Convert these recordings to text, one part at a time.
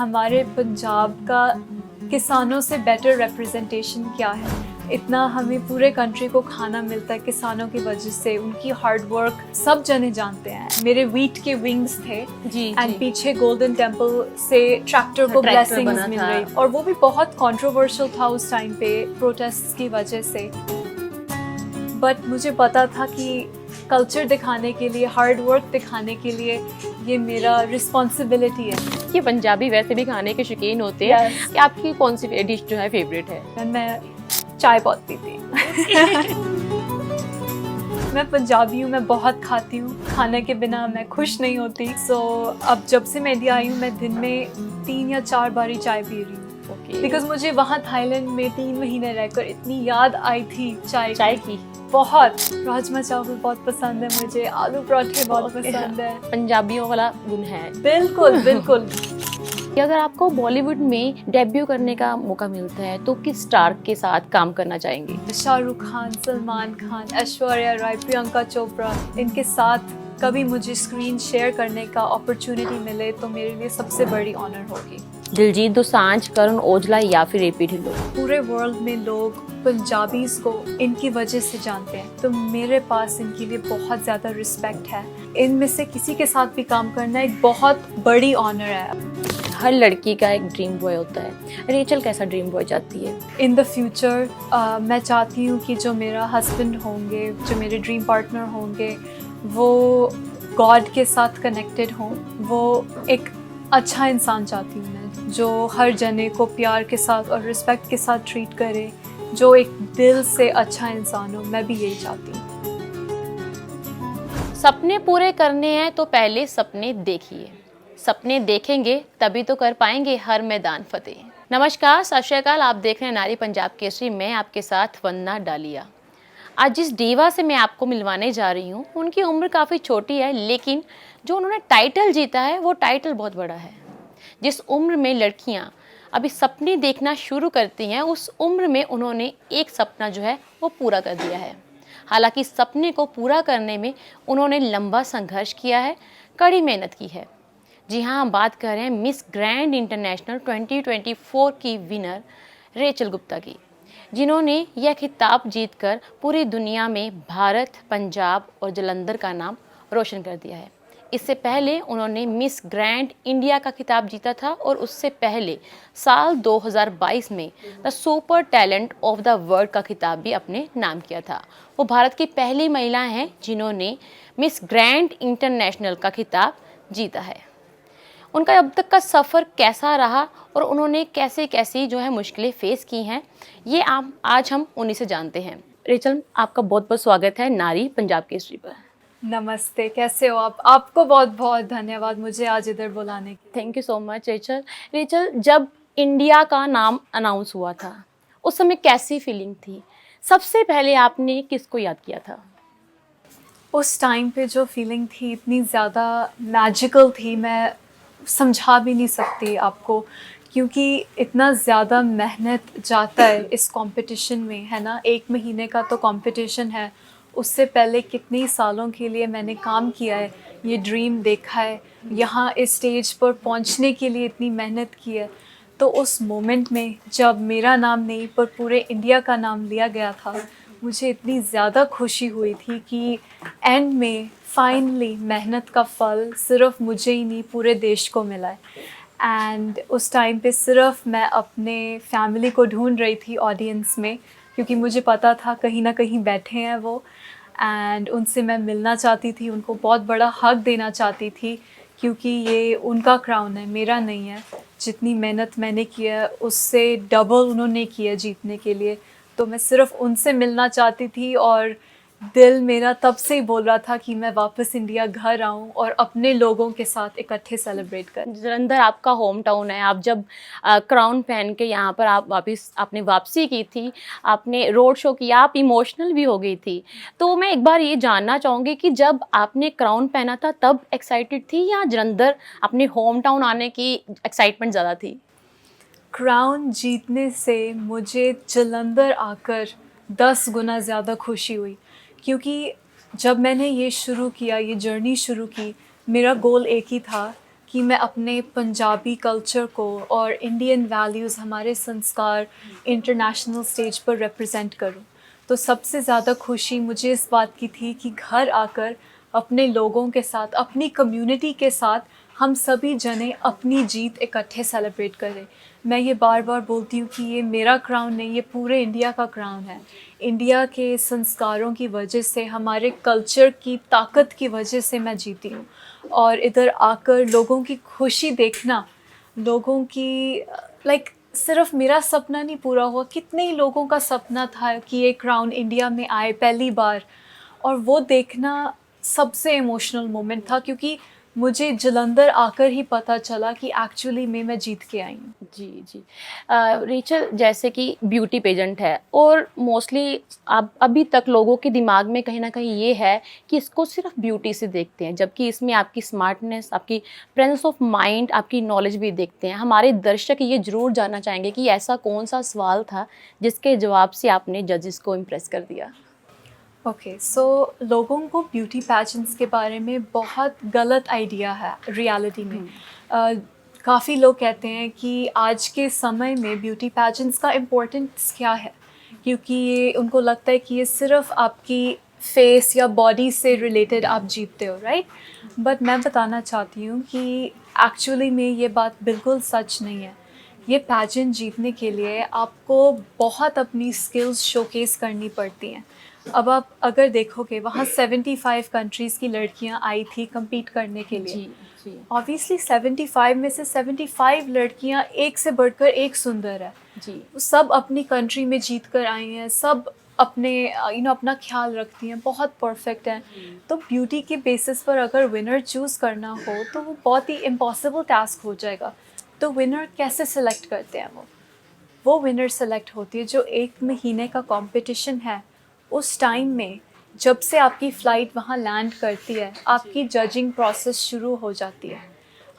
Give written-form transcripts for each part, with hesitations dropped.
हमारे पंजाब का किसानों से बेटर रिप्रेजेंटेशन क्या है? इतना हमें पूरे कंट्री को खाना मिलता है किसानों की वजह से, उनकी हार्ड वर्क सब जने जानते हैं। मेरे वीट के विंग्स थे जी एंड पीछे गोल्डन टेम्पल से ट्रैक्टर को ट्रैक्टर ब्लेसिंग्स बना मिल था। रही, और वो भी बहुत कंट्रोवर्शियल था उस टाइम पे प्रोटेस्ट की वजह से। बट मुझे पता था कि कल्चर दिखाने के लिए, हार्ड वर्क दिखाने के लिए ये मेरा रिस्पॉन्सिबिलिटी है। कि पंजाबी वैसे भी खाने के शौकीन होते हैं। Yes. कि आपकी कौन सी डिश जो है फेवरेट है? मैं चाय बहुत पीती मैं पंजाबी हूँ, मैं बहुत खाती हूँ, खाने के बिना मैं खुश नहीं होती। अब जब से मैं इंडिया आई हूँ मैं दिन में 3 या 4 बार ही चाय पी रही हूँ। बिकॉज मुझे वहाँ थाईलैंड में 3 महीने रहकर इतनी याद आई थी चाय की। बहुत राजमा चावल बहुत पसंद है मुझे, आलू पराठे बहुत पसंद है। पंजाबियों वाला गुण है। बिल्कुल बिल्कुल। कि अगर आपको बॉलीवुड में डेब्यू करने का मौका मिलता है तो किस स्टार के साथ काम करना चाहेंगे? शाहरुख खान, सलमान खान, ऐश्वर्या राय, प्रियंका चोपड़ा, इनके साथ कभी मुझे स्क्रीन शेयर करने का अपॉर्चुनिटी मिले तो मेरे लिए सबसे बड़ी ऑनर होगी। दिलजीत दोसांझ, करण औजला या फिर एपी ढिल्लों? पूरे वर्ल्ड में लोग पंजाबीज को इनकी वजह से जानते हैं, तो मेरे पास इनके लिए बहुत ज़्यादा रिस्पेक्ट है। इनमें से किसी के साथ भी काम करना एक बहुत बड़ी ऑनर है। हर लड़की का एक ड्रीम बॉय होता है। रेचल कैसा ड्रीम बॉय चाहती है? इन द फ्यूचर मैं चाहती हूँ कि जो मेरा हस्बैंड होंगे, जो मेरे ड्रीम पार्टनर होंगे, वो गॉड के साथ कनेक्टेड हों। वो एक अच्छा इंसान चाहती हूँ मैं, जो हर जने को प्यार के साथ और रिस्पेक्ट के साथ ट्रीट करे, जो एक दिल से अच्छा इंसान हो। मैं भी यही चाहती हूँ। सपने पूरे करने हैं तो पहले सपने देखिए, सपने देखेंगे तभी तो कर पाएंगे हर मैदान फतेह। नमस्कार, सत श्री अकाल। आप देख रहे हैं नारी पंजाब केसरी। मैं आपके साथ वंदना डालिया। आज जिस दीवा से मैं आपको मिलवाने जा रही हूँ, उनकी उम्र काफ़ी छोटी है, लेकिन जो उन्होंने टाइटल जीता है वो टाइटल बहुत बड़ा है। जिस उम्र में लड़कियाँ अभी सपने देखना शुरू करती हैं, उस उम्र में उन्होंने एक सपना जो है वो पूरा कर दिया है। हालांकि सपने को पूरा करने में उन्होंने लंबा संघर्ष किया है, कड़ी मेहनत की है। जी हाँ, हम बात कर रहे हैं मिस ग्रैंड इंटरनेशनल 2024 की विनर रेचल गुप्ता की, जिन्होंने यह खिताब जीतकर पूरी दुनिया में भारत, पंजाब और जालंधर का नाम रोशन कर दिया है। इससे पहले उन्होंने मिस ग्रैंड इंडिया का खिताब जीता था और उससे पहले साल 2022 में the super talent of the world का खिताब भी अपने नाम किया था। वो भारत की पहली महिला हैं जिन्होंने मिस ग्रैंड इंटरनेशनल का खिताब जीता है। उनका अब तक का सफ़र कैसा रहा और उन्होंने कैसे कैसी जो है मुश्किलें फेस की हैं, ये आज हम उन्हीं से जानते हैं। रेचल, आपका बहुत बहुत स्वागत है नारी पंजाब केसरी पर। नमस्ते, कैसे हो आप? आपको बहुत बहुत धन्यवाद मुझे आज इधर बुलाने के। Thank you so much Rachel. Rachel, जब इंडिया का नाम अनाउंस हुआ था उस समय कैसी फीलिंग थी? सबसे पहले आपने किसको याद किया था? उस टाइम पे जो फीलिंग थी इतनी ज़्यादा मैजिकल थी, मैं समझा भी नहीं सकती आपको, क्योंकि इतना ज़्यादा मेहनत जाता है इस कंपटीशन में, है ना। 1 महीने का तो कंपटीशन है, उससे पहले कितने सालों के लिए मैंने काम किया है, ये ड्रीम देखा है, यहाँ इस स्टेज पर पहुँचने के लिए इतनी मेहनत की है। तो उस मोमेंट में जब मेरा नाम नहीं पर पूरे इंडिया का नाम लिया गया था, मुझे इतनी ज़्यादा खुशी हुई थी कि एंड में फाइनली मेहनत का फल सिर्फ मुझे ही नहीं पूरे देश को मिला है। एंड उस टाइम पे सिर्फ मैं अपने फैमिली को ढूंढ रही थी ऑडियंस में, क्योंकि मुझे पता था कहीं ना कहीं बैठे हैं वो, एंड उनसे मैं मिलना चाहती थी, उनको बहुत बड़ा हक देना चाहती थी, क्योंकि ये उनका क्राउन है, मेरा नहीं है। जितनी मेहनत मैंने की है उससे डबल उन्होंने किया जीतने के लिए, तो मैं सिर्फ उनसे मिलना चाहती थी। और दिल मेरा तब से ही बोल रहा था कि मैं वापस इंडिया घर आऊँ और अपने लोगों के साथ इकट्ठे सेलिब्रेट करें। जालंधर आपका होम टाउन है। आप जब क्राउन पहन के यहाँ पर आपने वापसी की थी, आपने रोड शो किया, आप इमोशनल भी हो गई थी। तो मैं एक बार ये जानना चाहूँगी कि जब आपने क्राउन पहना था तब एक्साइटेड थी या जालंधर अपने होम टाउन आने की एक्साइटमेंट ज़्यादा थी? क्राउन जीतने से मुझे जालंधर आकर 10 गुना ज़्यादा खुशी हुई, क्योंकि जब मैंने ये शुरू किया, ये जर्नी शुरू की, मेरा गोल एक ही था कि मैं अपने पंजाबी कल्चर को और इंडियन वैल्यूज़, हमारे संस्कार इंटरनेशनल स्टेज पर रिप्रेजेंट करूं। तो सबसे ज़्यादा खुशी मुझे इस बात की थी कि घर आकर अपने लोगों के साथ, अपनी कम्युनिटी के साथ हम सभी जने अपनी जीत इकट्ठे सेलिब्रेट करें। मैं ये बार बार बोलती हूँ कि ये मेरा क्राउन नहीं, ये पूरे इंडिया का क्राउन है। इंडिया के संस्कारों की वजह से, हमारे कल्चर की ताकत की वजह से मैं जीती हूँ। और इधर आकर लोगों की खुशी देखना, लोगों की सिर्फ मेरा सपना नहीं पूरा हुआ, कितने ही लोगों का सपना था कि ये क्राउन इंडिया में आए पहली बार, और वो देखना सबसे इमोशनल मोमेंट था, क्योंकि मुझे जलंधर आकर ही पता चला कि एक्चुअली में मैं जीत के आई हूँ। जी जी। रेचल, जैसे कि ब्यूटी पेजेंट है और मोस्टली अब अभी तक लोगों के दिमाग में कहीं ना कहीं ये है कि इसको सिर्फ ब्यूटी से देखते हैं, जबकि इसमें आपकी स्मार्टनेस, आपकी प्रेजेंस ऑफ माइंड, आपकी नॉलेज भी देखते हैं। हमारे दर्शक ये ज़रूर जानना चाहेंगे कि ऐसा कौन सा सवाल था जिसके जवाब से आपने जजेस को इम्प्रेस कर दिया। ओके, सो लोगों को ब्यूटी पैजेंट्स के बारे में बहुत गलत आइडिया है रियलिटी में। काफ़ी लोग कहते हैं कि आज के समय में ब्यूटी पैजेंट्स का इम्पोर्टेंस क्या है, क्योंकि ये उनको लगता है कि ये सिर्फ आपकी फेस या बॉडी से रिलेटेड आप जीतते हो, राइट। बट मैं बताना चाहती हूँ कि एक्चुअली में ये बात बिल्कुल सच नहीं है। ये पैजेंट जीतने के लिए आपको बहुत अपनी स्किल्स शोकेस करनी पड़ती हैं। अब आप अगर देखोगे, वहाँ 75 कंट्रीज़ की लड़कियाँ आई थी compete करने के लिए। जी ऑब्वियसली 75 में से 75 लड़कियाँ एक से बढ़कर एक सुंदर है। जी। वो सब अपनी कंट्री में जीत कर आई हैं, सब अपने अपना ख्याल रखती हैं, बहुत परफेक्ट हैं। तो ब्यूटी के बेसिस पर अगर विनर चूज़ करना हो तो वो बहुत ही इम्पॉसिबल टास्क हो जाएगा। तो विनर कैसे सेलेक्ट करते हैं? वो विनर सेलेक्ट होती है जो 1 महीने का कंपटीशन है, उस टाइम में जब से आपकी फ़्लाइट वहाँ लैंड करती है, आपकी जजिंग प्रोसेस शुरू हो जाती है।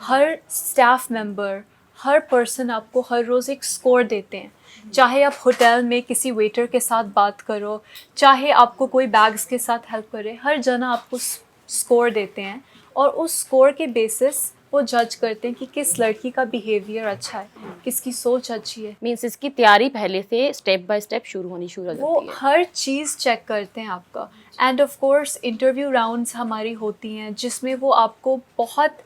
हर स्टाफ मेंबर, हर पर्सन आपको हर रोज़ एक स्कोर देते हैं। चाहे आप होटल में किसी वेटर के साथ बात करो, चाहे आपको कोई बैग्स के साथ हेल्प करे, हर जना आपको स्कोर देते हैं, और उस स्कोर के बेसिस वो जज करते हैं कि किस लड़की का बिहेवियर अच्छा है, किसकी सोच अच्छी है। मीन्स इसकी तैयारी पहले से स्टेप बाय स्टेप शुरू हो जाती वो है। हर चीज़ चेक करते हैं आपका। And of course interview rounds हमारी होती हैं, जिसमें वो आपको बहुत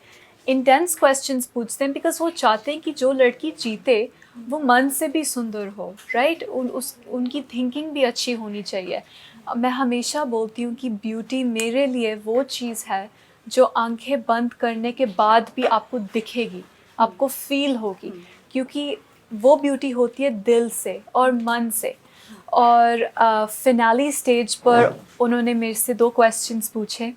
इंटेंस क्वेश्चंस पूछते हैं, बिकॉज वो चाहते हैं कि जो लड़की जीते वो मन से भी सुंदर हो, राइट। उनकी थिंकिंग भी अच्छी होनी चाहिए। मैं हमेशा बोलती हूँ कि ब्यूटी मेरे लिए वो चीज़ है जो आंखें बंद करने के बाद भी आपको दिखेगी, आपको फील होगी, क्योंकि वो ब्यूटी होती है दिल से और मन से। और फिनाली स्टेज पर उन्होंने मेरे से 2 क्वेश्चंस पूछे।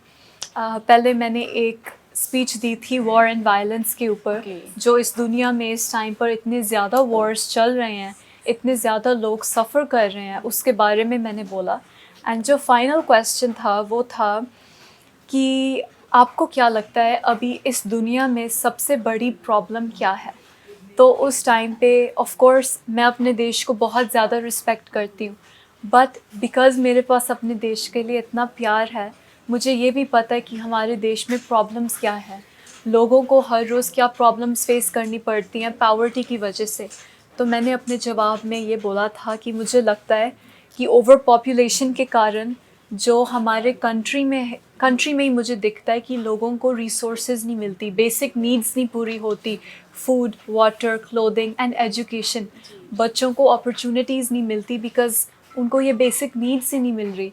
पहले मैंने एक स्पीच दी थी वॉर एंड वायलेंस के ऊपर, जो इस दुनिया में इस टाइम पर इतने ज़्यादा वॉर्स चल रहे हैं, इतने ज़्यादा लोग सफ़र कर रहे हैं, उसके बारे में मैंने बोला। एंड जो फाइनल क्वेश्चन था वो था कि आपको क्या लगता है अभी इस दुनिया में सबसे बड़ी प्रॉब्लम क्या है? तो उस टाइम पे ऑफ कोर्स मैं अपने देश को बहुत ज़्यादा रिस्पेक्ट करती हूँ, बट बिकॉज़ मेरे पास अपने देश के लिए इतना प्यार है, मुझे ये भी पता है कि हमारे देश में प्रॉब्लम्स क्या है, लोगों को हर रोज़ क्या प्रॉब्लम्स फेस करनी पड़ती हैं पावर्टी की वजह से। तो मैंने अपने जवाब में ये बोला था कि मुझे लगता है कि ओवर पॉपुलेशन के कारण जो हमारे कंट्री में ही मुझे दिखता है कि लोगों को रिसोर्सेज नहीं मिलती, बेसिक नीड्स नहीं पूरी होती, food, water, clothing and education. बच्चों को अपॉर्चुनिटीज़ नहीं मिलती बिकॉज़ उनको ये बेसिक नीड्स ही नहीं मिल रही।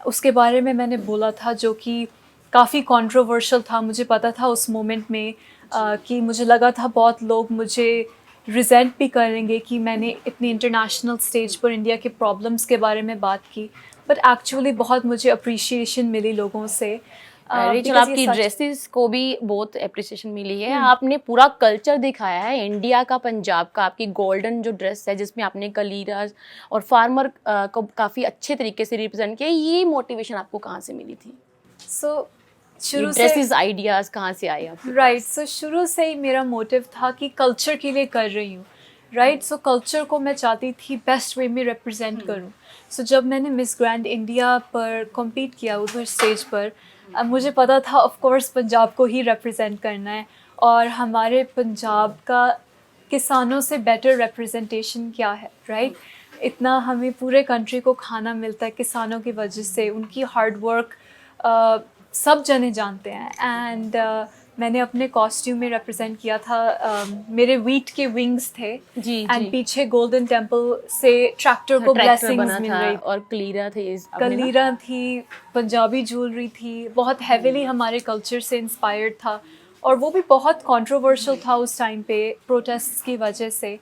उसके बारे में मैंने बोला था, जो कि काफ़ी कंट्रोवर्शियल था। मुझे पता था उस मोमेंट में कि मुझे लगा था बहुत लोग मुझे रिजेंट भी करेंगे कि मैंने इतनी इंटरनेशनल स्टेज पर इंडिया के प्रॉब्लम्स के बारे में बात की, बट एक्चुअली बहुत मुझे अप्रिशिएशन मिली लोगों से। रेचल, आपकी ड्रेसेस को भी बहुत अप्रिसिएशन मिली है। आपने पूरा कल्चर दिखाया है इंडिया का, पंजाब का। आपकी गोल्डन जो ड्रेस है जिसमें आपने कलीराज और फार्मर को काफ़ी अच्छे तरीके से रिप्रेजेंट किया, ये मोटिवेशन आपको कहाँ से मिली थी? सो शुरू से ड्रेसेस आइडियाज़ कहाँ से आए आपके? राइट, सो शुरू से ही मेरा मोटिव था कि कल्चर के लिए कर रही हूँ, राइट। सो कल्चर को मैं चाहती थी बेस्ट वे में रिप्रेजेंट करूँ। सो जब मैंने मिस ग्रैंड इंडिया पर कम्पीट किया उधर स्टेज पर, मुझे पता था ऑफ कोर्स पंजाब को ही रिप्रेजेंट करना है। और हमारे पंजाब का किसानों से बेटर रिप्रेजेंटेशन क्या है, राइट? इतना हमें पूरे कंट्री को खाना मिलता है किसानों की वजह से, उनकी हार्ड वर्क सब जने जानते हैं। एंड मैंने अपने कॉस्ट्यूम में रिप्रेजेंट किया था, मेरे वीट के विंग्स थे जी एंड जी। पीछे गोल्डन टेम्पल से ट्रैक्टर को ट्रैक्टर ब्लेसिंग्स बना मिल था रही, और कलीरा थे आपने ना? कलीरा थी, पंजाबी ज्वेलरी थी, बहुत हेविली हमारे कल्चर से इंस्पायर्ड था। और वो भी बहुत कंट्रोवर्शियल था उस टाइम पे प्रोटेस्ट्स की वजह से।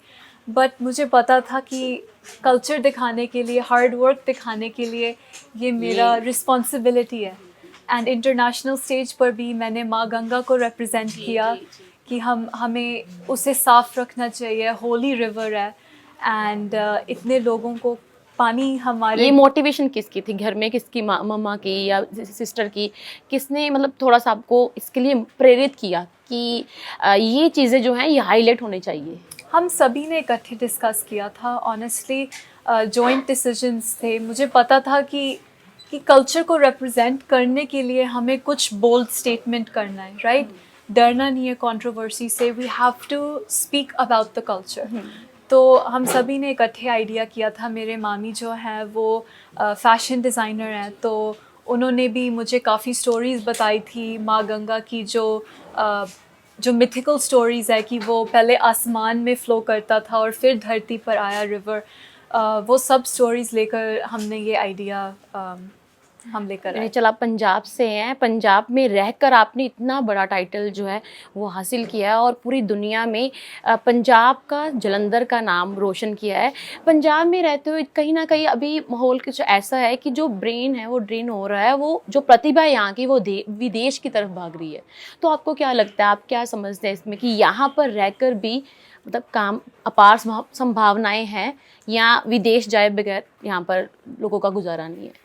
बट मुझे पता था कि कल्चर दिखाने के लिए, हार्ड वर्क दिखाने के लिए ये मेरा रिस्पॉन्सिबिलिटी है। एंड इंटरनेशनल स्टेज पर भी मैंने माँ गंगा को रिप्रेजेंट किया कि हमें उसे साफ़ रखना चाहिए, होली रिवर है। एंड इतने लोगों को पानी हमारे ये मोटिवेशन किसकी थी घर में, किसकी मम्मा की या सिस्टर की? किसने मतलब थोड़ा सा आपको इसके लिए प्रेरित किया कि ये चीज़ें जो हैं ये हाईलाइट होनी चाहिए? हम सभी ने इकट्ठे डिस्कस किया था। ऑनेस्टली जॉइंट डिसीजंस थे। मुझे पता था कि कल्चर को रिप्रेजेंट करने के लिए हमें कुछ बोल्ड स्टेटमेंट करना है, राइट? डरना नहीं है कंट्रोवर्सी से, we have to speak about the culture. तो हम सभी ने इकट्ठे आइडिया किया था। मेरे मामी जो हैं वो फैशन डिज़ाइनर हैं, तो उन्होंने भी मुझे काफ़ी स्टोरीज़ बताई थी माँ गंगा की, जो मिथिकल स्टोरीज़ है कि वो पहले आसमान में फ़्लो करता था और फिर धरती पर आया रिवर। वो सब स्टोरीज़ लेकर हमने ये आइडिया हम लेकर आए। चल, आप पंजाब से हैं, पंजाब में रहकर आपने इतना बड़ा टाइटल जो है वो हासिल किया है और पूरी दुनिया में पंजाब का, जलंधर का नाम रोशन किया है। पंजाब में रहते हुए कहीं ना कहीं अभी माहौल कुछ ऐसा है कि जो ब्रेन है वो ड्रेन हो रहा है, वो जो प्रतिभा है यहाँ की वो विदेश की तरफ भाग रही है। तो आपको क्या लगता है, आप क्या समझते हैं इसमें कि यहाँ पर रहकर भी मतलब काम अपार संभावनाएं हैं या विदेश जाए बगैर यहाँ पर लोगों का गुजारा नहीं है?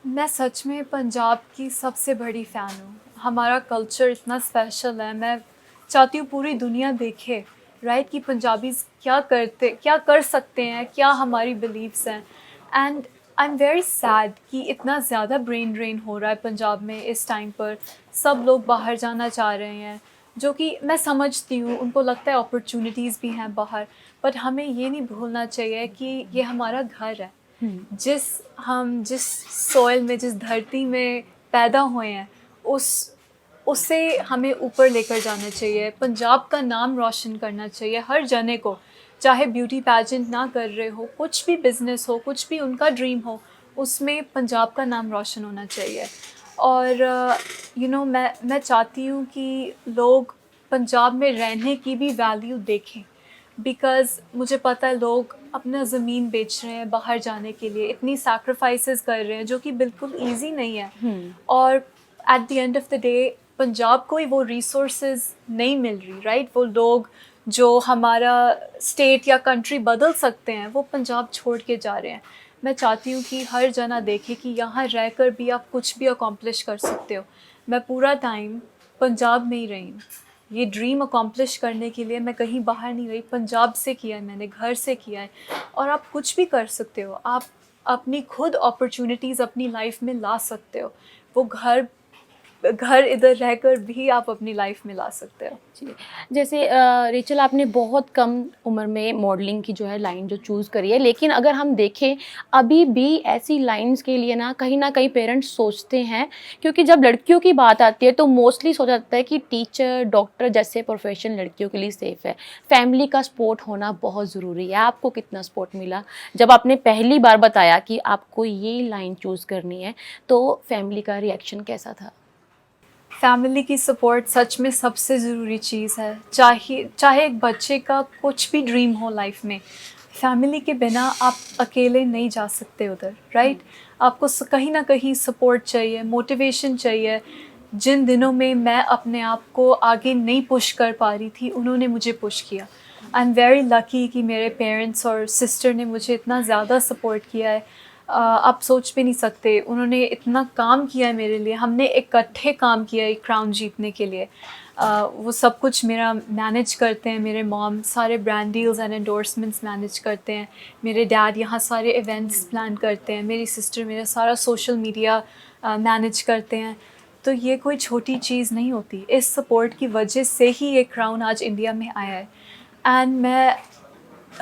मैं सच में पंजाब की सबसे बड़ी फ़ैन हूँ। हमारा कल्चर इतना स्पेशल है। मैं चाहती हूँ पूरी दुनिया देखे, राइट, कि पंजाबीज़ क्या कर सकते हैं, क्या हमारी बिलीव्स हैं। And I am very sad कि इतना ज़्यादा ब्रेन ड्रेन हो रहा है पंजाब में इस टाइम पर। सब लोग बाहर जाना चाह रहे हैं, जो कि मैं समझती हूँ, उनको लगता है अपॉर्चुनिटीज़ भी हैं बाहर। बट हमें ये नहीं भूलना चाहिए कि ये हमारा घर है। जिस सॉइल में, जिस धरती में पैदा हुए हैं, उसे हमें ऊपर लेकर जाना चाहिए। पंजाब का नाम रोशन करना चाहिए हर जने को, चाहे ब्यूटी पैजेंट ना कर रहे हो, कुछ भी बिजनेस हो, कुछ भी उनका ड्रीम हो, उसमें पंजाब का नाम रोशन होना चाहिए। और मैं चाहती हूँ कि लोग पंजाब में रहने की भी वैल्यू देखें। बिकॉज़ मुझे पता है लोग अपना ज़मीन बेच रहे हैं बाहर जाने के लिए, इतनी सैक्रिफाइसेस कर रहे हैं, जो कि बिल्कुल ईजी नहीं है। और at the end of the day Punjab को ही वो रिसोर्सेज नहीं मिल रही, राइट? वो लोग जो हमारा स्टेट या कंट्री बदल सकते हैं, वो पंजाब छोड़ के जा रहे हैं। मैं चाहती हूँ कि हर जना देखे कि यहाँ रहकर भी आप कुछ भी अकॉम्प्लिश कर सकते हो। मैं पूरा टाइम पंजाब में ही रही हूँ। ये ड्रीम अकॉम्प्लिश करने के लिए मैं कहीं बाहर नहीं गई, पंजाब से किया है मैंने, घर से किया है। और आप कुछ भी कर सकते हो, आप अपनी खुद अपॉर्चुनिटीज़ अपनी लाइफ में ला सकते हो। वो घर इधर रहकर भी आप अपनी लाइफ में ला सकते हो। जी, जैसे रेचल, आपने बहुत कम उम्र में मॉडलिंग की जो है लाइन जो चूज़ करी है, लेकिन अगर हम देखें अभी भी ऐसी लाइंस के लिए ना कहीं पेरेंट्स सोचते हैं, क्योंकि जब लड़कियों की बात आती है तो मोस्टली सोचा जाता है कि टीचर, डॉक्टर जैसे प्रोफेशन लड़कियों के लिए सेफ़ है। फैमिली का सपोर्ट होना बहुत ज़रूरी है। आपको कितना सपोर्ट मिला जब आपने पहली बार बताया कि आपको ये लाइन चूज़ करनी है? तो फैमिली का रिएक्शन कैसा था? फैमिली की सपोर्ट सच में सबसे ज़रूरी चीज़ है। चाहे एक बच्चे का कुछ भी ड्रीम हो लाइफ में, फैमिली के बिना आप अकेले नहीं जा सकते उधर, राइट? आपको कहीं ना कहीं सपोर्ट चाहिए, मोटिवेशन चाहिए। जिन दिनों में मैं अपने आप को आगे नहीं पुश कर पा रही थी, उन्होंने मुझे पुश किया। आई एम वेरी लकी कि मेरे पेरेंट्स और सिस्टर ने मुझे इतना ज़्यादा सपोर्ट किया है। आप सोच भी नहीं सकते, उन्होंने इतना काम किया है मेरे लिए। हमने इकट्ठे काम किया है क्राउन जीतने के लिए। वो सब कुछ मेरा मैनेज करते हैं मेरे मॉम, सारे brand deals and endorsements manage करते हैं। मेरे डैड यहाँ सारे इवेंट्स प्लान करते हैं। मेरी सिस्टर मेरा सारा सोशल मीडिया मैनेज करते हैं। तो ये कोई छोटी चीज़ नहीं होती। इस सपोर्ट की वजह से ही ये क्राउन आज इंडिया में आया है। एंड मैं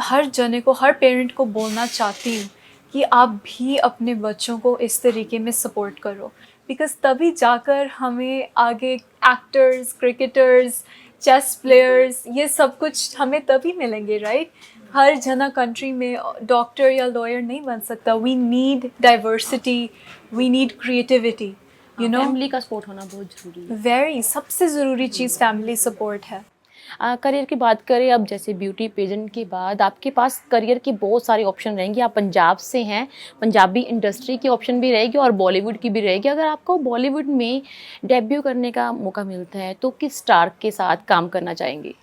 हर जने को, हर पेरेंट को बोलना चाहती हूँ कि आप भी अपने बच्चों को इस तरीके में सपोर्ट करो, बिकॉज़ तभी जाकर हमें आगे एक्टर्स, क्रिकेटर्स, चेस प्लेयर्स, ये सब कुछ हमें तभी मिलेंगे, राइट? हर जना कंट्री में डॉक्टर या लॉयर नहीं बन सकता। We need diversity, we need creativity, you know. Family का सपोर्ट होना बहुत ज़रूरी है। वेरी सबसे ज़रूरी चीज़ फैमिली सपोर्ट है। करियर की बात करें अब, जैसे ब्यूटी पेजेंट के बाद आपके पास करियर की बहुत सारे ऑप्शन रहेंगे। आप पंजाब से हैं, पंजाबी इंडस्ट्री की ऑप्शन भी रहेगी और बॉलीवुड की भी रहेगी। अगर आपको बॉलीवुड में डेब्यू करने का मौका मिलता है तो किस स्टार के साथ काम करना चाहेंगे?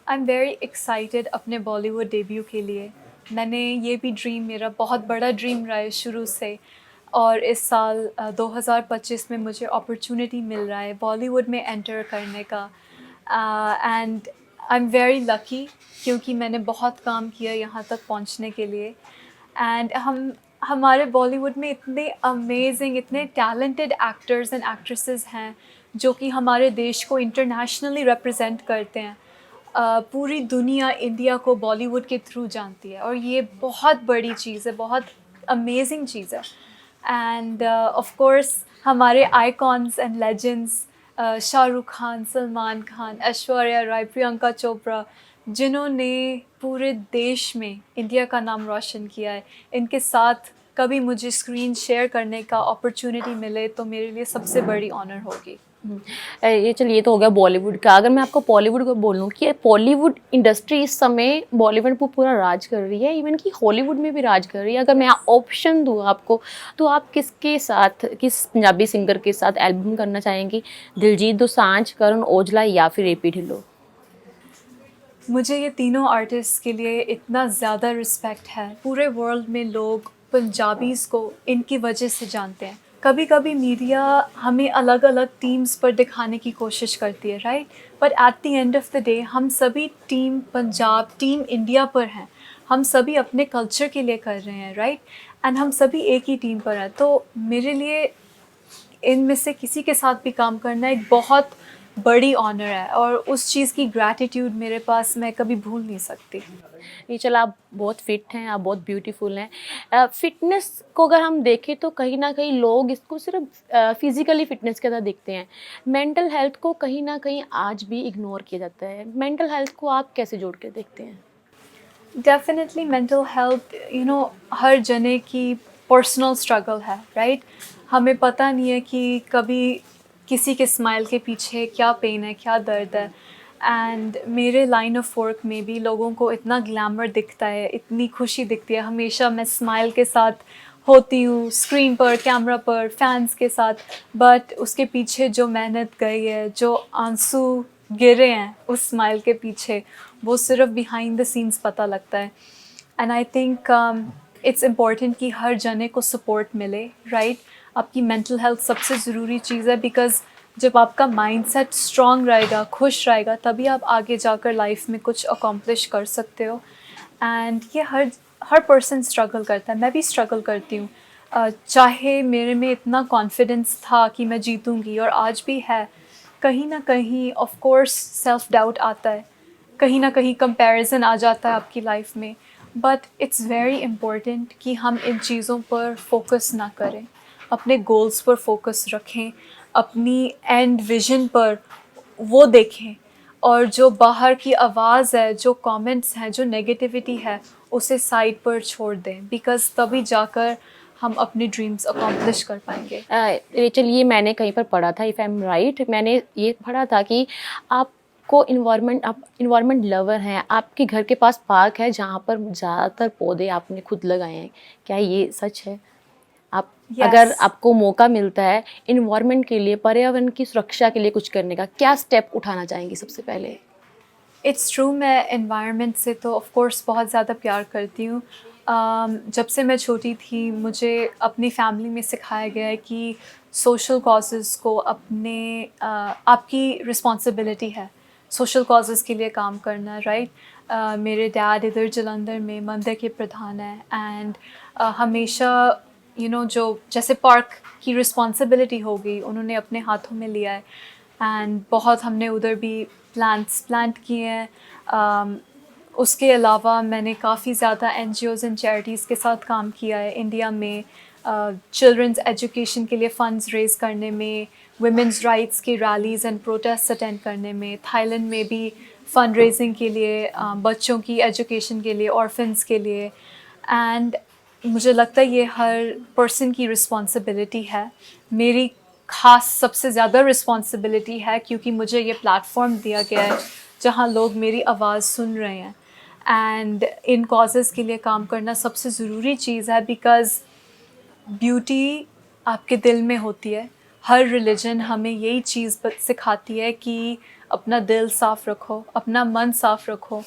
आई एम वेरी एक्साइटेड अपने बॉलीवुड डेब्यू के लिए। मैंने ये भी ड्रीम, मेरा बहुत बड़ा ड्रीम रहा है शुरू से, और इस साल 2025 में मुझे अपॉर्चुनिटी मिल रहा है बॉलीवुड में एंटर करने का। And I am very lucky, क्योंकि मैंने बहुत काम किया यहाँ तक पहुँचने के लिए। एंड हमारे बॉलीवुड में इतने अमेजिंग, इतने टैलेंटेड एक्टर्स एंड एक्ट्रेसेस हैं जो कि हमारे देश को इंटरनेशनली रिप्रेजेंट करते हैं। पूरी दुनिया इंडिया को बॉलीवुड के थ्रू जानती है, और ये बहुत बड़ी चीज़ है, बहुत अमेजिंग चीज़ है। एंड ऑफ कोर्स हमारे icons and legends, Shahrukh Khan, Salman Khan, Aishwarya Rai, Priyanka Chopra, जिन्होंने पूरे देश में इंडिया का नाम रोशन किया है, इनके साथ कभी मुझे स्क्रीन शेयर करने का अपॉर्चुनिटी मिले तो मेरे लिए सबसे बड़ी ऑनर होगी। ये चलिए, ये तो हो गया बॉलीवुड का। अगर मैं आपको बॉलीवुड को बोलूँ कि बॉलीवुड इंडस्ट्री इस समय बॉलीवुड पर पूरा राज कर रही है, इवन कि हॉलीवुड में भी राज कर रही है। अगर मैं ऑप्शन दूँ आपको, तो आप किसके साथ, किस पंजाबी सिंगर के साथ एल्बम करना चाहेंगी? दिलजीत दोसांझ, करण औजला या फिर एपी ढिल्लों? मुझे ये तीनों आर्टिस्ट के लिए इतना ज़्यादा रिस्पेक्ट है। पूरे वर्ल्ड में लोग पंजाबीज़ को इनकी वजह से जानते हैं। कभी कभी मीडिया हमें अलग अलग टीम्स पर दिखाने की कोशिश करती है, right? But at the end of the day हम सभी टीम पंजाब, टीम इंडिया पर हैं। हम सभी अपने कल्चर के लिए कर रहे हैं, राइट? एंड हम सभी एक ही टीम पर हैं। तो मेरे लिए इनमें से किसी के साथ भी काम करना एक बहुत बड़ी ऑनर है, और उस चीज़ की ग्रैटिट्यूड मेरे पास मैं कभी भूल नहीं सकती। ये चला, आप बहुत फिट हैं, आप बहुत ब्यूटीफुल हैं। फिटनेस को अगर हम देखें तो कहीं ना कहीं लोग इसको सिर्फ फिजिकली फिटनेस के तरह देखते हैं। मेंटल हेल्थ को कहीं ना कहीं आज भी इग्नोर किया जाता है। मेंटल हेल्थ को आप कैसे जोड़ के देखते हैं? Definitely mental health, you know, हर जने की पर्सनल स्ट्रगल है, राइट? हमें पता नहीं है कि कभी किसी के स्माइल के पीछे क्या पेन है, क्या दर्द है। एंड मेरे लाइन ऑफ वर्क में भी लोगों को इतना ग्लैमर दिखता है, इतनी खुशी दिखती है। हमेशा मैं स्माइल के साथ होती हूँ स्क्रीन पर, कैमरा पर, फैंस के साथ, बट उसके पीछे जो मेहनत गई है, जो आंसू गिरे हैं उस स्माइल के पीछे, वो सिर्फ बिहाइंड द सीन्स पता लगता है। And I think it's important कि हर जने को सपोर्ट मिले, राइट? आपकी मेंटल हेल्थ सबसे ज़रूरी चीज़ है, बिकॉज़ जब आपका माइंडसेट स्ट्रॉन्ग रहेगा, खुश रहेगा, तभी आप आगे जाकर लाइफ में कुछ अकॉम्प्लिश कर सकते हो। एंड ये हर पर्सन स्ट्रगल करता है, मैं भी स्ट्रगल करती हूँ। चाहे मेरे में इतना कॉन्फिडेंस था कि मैं जीतूँगी, और आज भी है, कहीं ना कहीं ऑफ कोर्स सेल्फ डाउट आता है, कहीं ना कहीं कंपैरिजन आ जाता है आपकी लाइफ में। बट इट्स वेरी इम्पोर्टेंट कि हम इन चीज़ों पर फोकस ना करें, अपने गोल्स पर फोकस रखें, अपनी एंड विजन पर वो देखें, और जो बाहर की आवाज़ है, जो कमेंट्स हैं, जो नेगेटिविटी है, उसे साइड पर छोड़ दें, बिकॉज़ तभी जाकर हम अपने ड्रीम्स अकॉम्प्लिश कर पाएंगे। रेचल, ये मैंने कहीं पर पढ़ा था, इफ़ आई एम राइट, मैंने ये पढ़ा था कि आपको इन्वायरमेंट, आप इन्वायरमेंट लवर हैं, आपके घर के पास पार्क है जहाँ पर ज़्यादातर पौधे आपने खुद लगाए हैं। क्या ये सच है? आप अगर आपको मौका मिलता है इन्वायरमेंट के लिए, पर्यावरण की सुरक्षा के लिए कुछ करने का, क्या स्टेप उठाना चाहेंगी सबसे पहले? इट्स ट्रू, मैं एनवायरनमेंट से तो ऑफ कोर्स बहुत ज़्यादा प्यार करती हूँ। जब से मैं छोटी थी मुझे अपनी फैमिली में सिखाया गया है कि सोशल कॉजेज़ को अपने आपकी रिस्पॉन्सिबिलिटी है सोशल कॉजेज़ के लिए काम करना, राइट? मेरे डैड इधर जलंधर में मंदिर के प्रधान हैं, एंड हमेशा जो जैसे पार्क की रिस्पॉन्सिबिलिटी हो गई, उन्होंने अपने हाथों में लिया है। एंड बहुत हमने उधर भी प्लांट किए हैं। उसके अलावा मैंने काफ़ी ज़्यादा NGOs एंड चैरिटीज़ के साथ काम किया है इंडिया में, चिल्ड्रंस एजुकेशन के लिए फ़ंड्स रेज़ करने में, वुमेंस राइट्स की रैलीज़ एंड प्रोटेस्ट अटेंड करने में, थाईलैंड में भी फ़ंड रेजिंग के लिए, बच्चों की एजुकेशन के लिए, ऑर्फन्स के लिए। एंड मुझे लगता है ये हर पर्सन की रिस्पॉन्सिबिलिटी है। मेरी ख़ास सबसे ज़्यादा रिस्पॉन्सिबिलिटी है क्योंकि मुझे ये प्लेटफॉर्म दिया गया है जहाँ लोग मेरी आवाज़ सुन रहे हैं। एंड इन कॉजेज़ के लिए काम करना सबसे ज़रूरी चीज़ है, बिकॉज़ ब्यूटी आपके दिल में होती है। हर रिलीजन हमें यही चीज़ सिखाती है कि अपना दिल साफ़ रखो, अपना मन साफ़ रखो,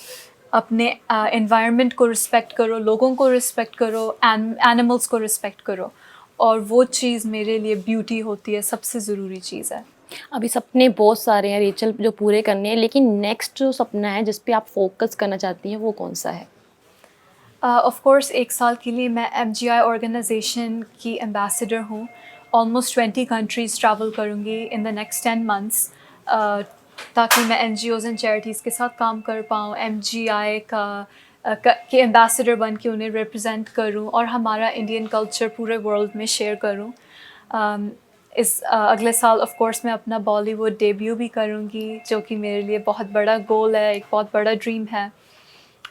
अपने एनवायरनमेंट को रिस्पेक्ट करो, लोगों को रिस्पेक्ट करो, एनिमल्स को रिस्पेक्ट करो। और वो चीज़ मेरे लिए ब्यूटी होती है, सबसे ज़रूरी चीज़ है। अभी सपने बहुत सारे हैं रेचल जो पूरे करने हैं, लेकिन नेक्स्ट जो सपना है जिस पे आप फोकस करना चाहती हैं वो कौन सा है? ऑफ कोर्स 1 साल के लिए मैं MGI ऑर्गेनाइजेशन की एम्बेसडर हूँ। ऑलमोस्ट 20 कंट्रीज़ ट्रैवल करूँगी इन द नेक्स्ट 10 मंथ्स, ताकि मैं NGOs एंड चैरिटीज़ के साथ काम कर पाऊँ, MGI के एम्बेसडर बन के उन्हें रिप्रेजेंट करूँ और हमारा इंडियन कल्चर पूरे वर्ल्ड में शेयर करूँ। अगले साल ऑफ कोर्स मैं अपना बॉलीवुड डेब्यू भी करूँगी, जो कि मेरे लिए बहुत बड़ा गोल है, एक बहुत बड़ा ड्रीम है।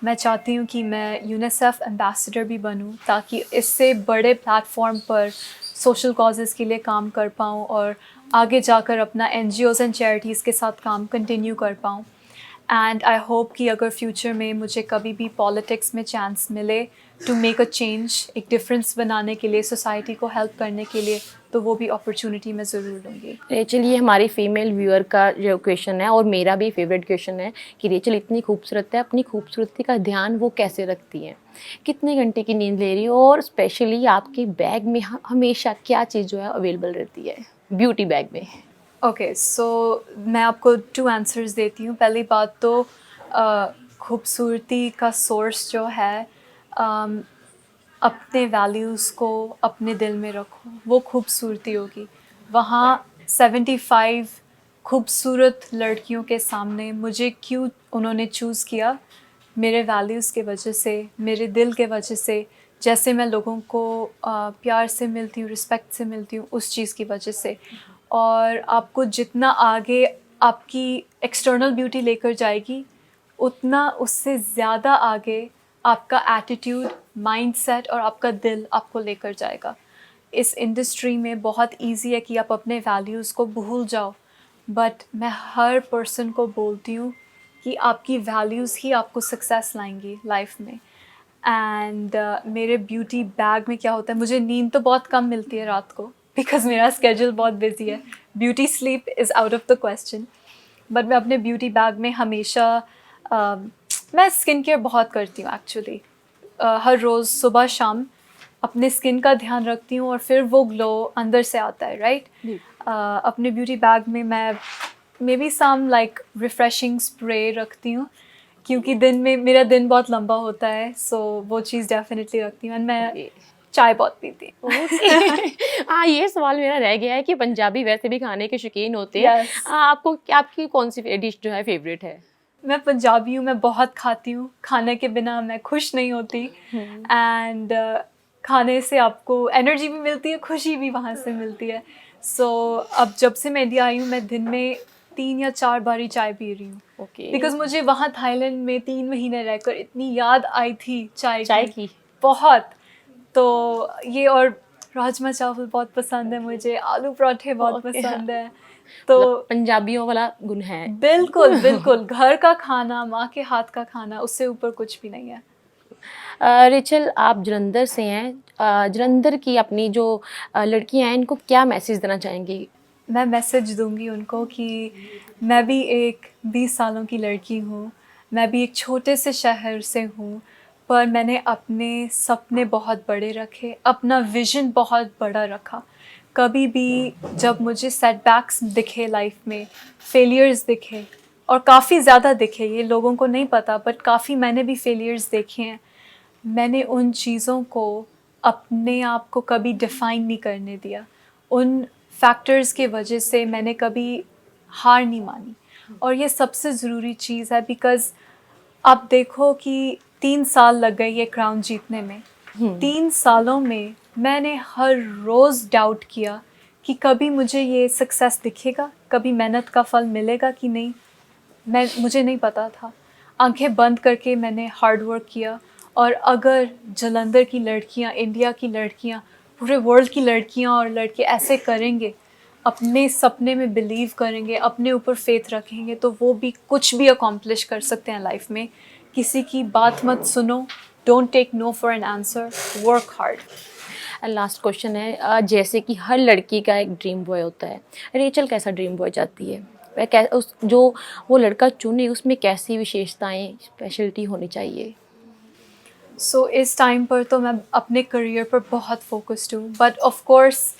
मैं चाहती हूँ कि मैं यूनिसेफ एम्बेसडर भी बनूँ, ताकि इससे बड़े प्लेटफॉर्म पर सोशल कॉजेज़ के लिए काम कर पाऊँ और आगे जाकर अपना NGOs एंड चैरिटीज़ के साथ काम कंटिन्यू कर पाऊँ। एंड आई होप कि अगर फ्यूचर में मुझे कभी भी पॉलिटिक्स में चांस मिले टू मेक अ चेंज, एक डिफरेंस बनाने के लिए, सोसाइटी को हेल्प करने के लिए, तो वो भी अपॉर्चुनिटी मैं ज़रूर लूँगी। रेचल, ये हमारी फीमेल व्यूअर का जो क्वेश्चन है और मेरा भी फेवरेट क्वेश्चन है कि रेचल इतनी खूबसूरत है, अपनी खूबसूरती का ध्यान वो कैसे रखती है, कितने घंटे की नींद ले रही हो, और स्पेशली आपके बैग में हमेशा क्या चीज़ जो है अवेलेबल रहती है ब्यूटी बैग में? ओके, सो मैं आपको 2 आंसर्स देती हूँ। पहली बात तो खूबसूरती का सोर्स जो है, अपने वैल्यूज़ को अपने दिल में रखो, वो खूबसूरती होगी। वहाँ 75 खूबसूरत लड़कियों के सामने मुझे क्यों उन्होंने चूज़ किया? मेरे वैल्यूज़ के वजह से, मेरे दिल के वजह से, जैसे मैं लोगों को प्यार से मिलती हूँ, रिस्पेक्ट से मिलती हूँ, उस चीज़ की वजह से। और आपको जितना आगे आपकी एक्सटर्नल ब्यूटी लेकर जाएगी, उतना उससे ज़्यादा आगे आपका एटीट्यूड, माइंडसेट और आपका दिल आपको लेकर जाएगा। इस इंडस्ट्री में बहुत इजी है कि आप अपने वैल्यूज़ को भूल जाओ, बट मैं हर पर्सन को बोलती हूँ कि आपकी वैल्यूज़ ही आपको सक्सेस लाएंगी लाइफ में। एंड मेरे ब्यूटी बैग में क्या होता है, मुझे नींद तो बहुत कम मिलती है रात को, बिकॉज़ मेरा स्केड्यूल बहुत बिजी है। Beauty sleep is out of the question. But मैं अपने ब्यूटी बैग में हमेशा मैं स्किन केयर बहुत करती हूँ एक्चुअली। हर रोज़ सुबह शाम अपने स्किन का ध्यान रखती हूँ और फिर वो ग्लो अंदर से आता है, राइट? अपने ब्यूटी बैग में मैं maybe some like refreshing spray रखती हूँ, क्योंकि दिन में मेरा दिन बहुत लंबा होता है, सो वो चीज़ डेफिनेटली रखती हूँ। एंड मैं चाय बहुत पीती हूँ। हाँ, ये सवाल मेरा रह गया है कि पंजाबी वैसे भी खाने के शौकीन होते हैं। Yes. आपकी कौन सी डिश जो है फेवरेट है? मैं पंजाबी हूँ, मैं बहुत खाती हूँ। खाने के बिना मैं खुश नहीं होती। एंड खाने से आपको एनर्जी भी मिलती है, खुशी भी वहाँ से मिलती है। सो अब जब से मैं इंडिया आई हूँ, मैं दिन में 3 या 4 बारी चाय पी रही हूँ। ओके। बिकॉज मुझे वहाँ थाईलैंड में 3 महीने रहकर इतनी याद आई थी चाय की, की बहुत। तो ये, और राजमा चावल बहुत पसंद है मुझे, आलू पराठे बहुत पसंद है। तो पंजाबियों वाला गुण है। बिल्कुल बिल्कुल, घर का खाना, माँ के हाथ का खाना, उससे ऊपर कुछ भी नहीं है। रेचल, आप जलंधर से हैं। जलंधर की अपनी जो लड़कियां हैं, इनको क्या मैसेज देना चाहेंगी? मैं मैसेज दूंगी उनको कि मैं भी एक 20 सालों की लड़की हूँ, मैं भी एक छोटे से शहर से हूँ, पर मैंने अपने सपने बहुत बड़े रखे, अपना विज़न बहुत बड़ा रखा। कभी भी जब मुझे सेटबैक्स दिखे लाइफ में, फेलियर्स दिखे, और काफ़ी ज़्यादा दिखे, ये लोगों को नहीं पता, बट काफ़ी मैंने भी फेलियर्स देखे हैं, मैंने उन चीज़ों को अपने आप को कभी डिफ़ाइन नहीं करने दिया। उन फैक्टर्स के वजह से मैंने कभी हार नहीं मानी, और ये सबसे ज़रूरी चीज़ है। बिकॉज़ आप देखो कि 3 साल लग गए ये क्राउन जीतने में। 3 सालों में मैंने हर रोज़ डाउट किया कि कभी मुझे ये सक्सेस दिखेगा, कभी मेहनत का फल मिलेगा कि नहीं। मुझे नहीं पता था। आंखें बंद करके मैंने हार्ड वर्क किया, और अगर जालंधर की लड़कियां, इंडिया की लड़कियां, पूरे वर्ल्ड की लड़कियां और लड़के ऐसे करेंगे, अपने सपने में बिलीव करेंगे, अपने ऊपर फेथ रखेंगे, तो वो भी कुछ भी अकॉम्प्लिश कर सकते हैं लाइफ में। किसी की बात मत सुनो, don't take no for an answer, work hard. Last question है, जैसे कि हर लड़की का एक ड्रीम बॉय होता है, रेचल कैसा ड्रीम बॉय चाहती है? वह उस जो वो लड़का चुने उसमें कैसी विशेषताएं, स्पेशलिटी होनी चाहिए? सो इस टाइम पर तो मैं अपने करियर पर बहुत फोकस्ड हूँ, but of course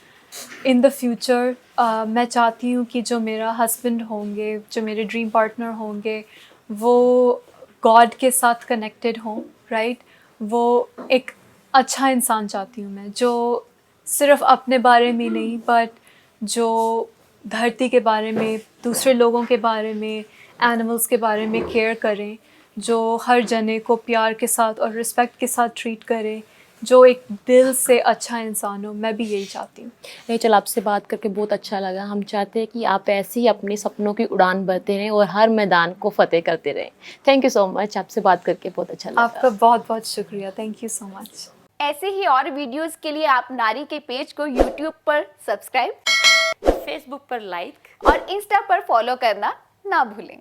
in the future मैं चाहती हूँ कि जो मेरा हस्बैंड होंगे, जो मेरे ड्रीम पार्टनर होंगे, वो गॉड के साथ कनेक्टेड हों, राइट। वो एक अच्छा इंसान चाहती हूँ मैं, जो सिर्फ अपने बारे में नहीं, बट जो धरती के बारे में, दूसरे लोगों के बारे में, एनिमल्स के बारे में केयर करें, जो हर जने को प्यार के साथ और रिस्पेक्ट के साथ ट्रीट करे, जो एक दिल से अच्छा इंसान हो। मैं भी यही चाहती हूँ। रेचल, आपसे बात करके बहुत अच्छा लगा। हम चाहते हैं कि आप ऐसे ही अपने सपनों की उड़ान भरते रहें और हर मैदान को फतेह करते रहें। थैंक यू सो मच, आपसे बात करके बहुत अच्छा लगा। आपका बहुत बहुत शुक्रिया, थैंक यू सो मच। ऐसे ही और वीडियोस के लिए आप नारी के पेज को यूट्यूब पर सब्सक्राइब, फेसबुक पर लाइक और इंस्टा पर फॉलो करना ना भूलें।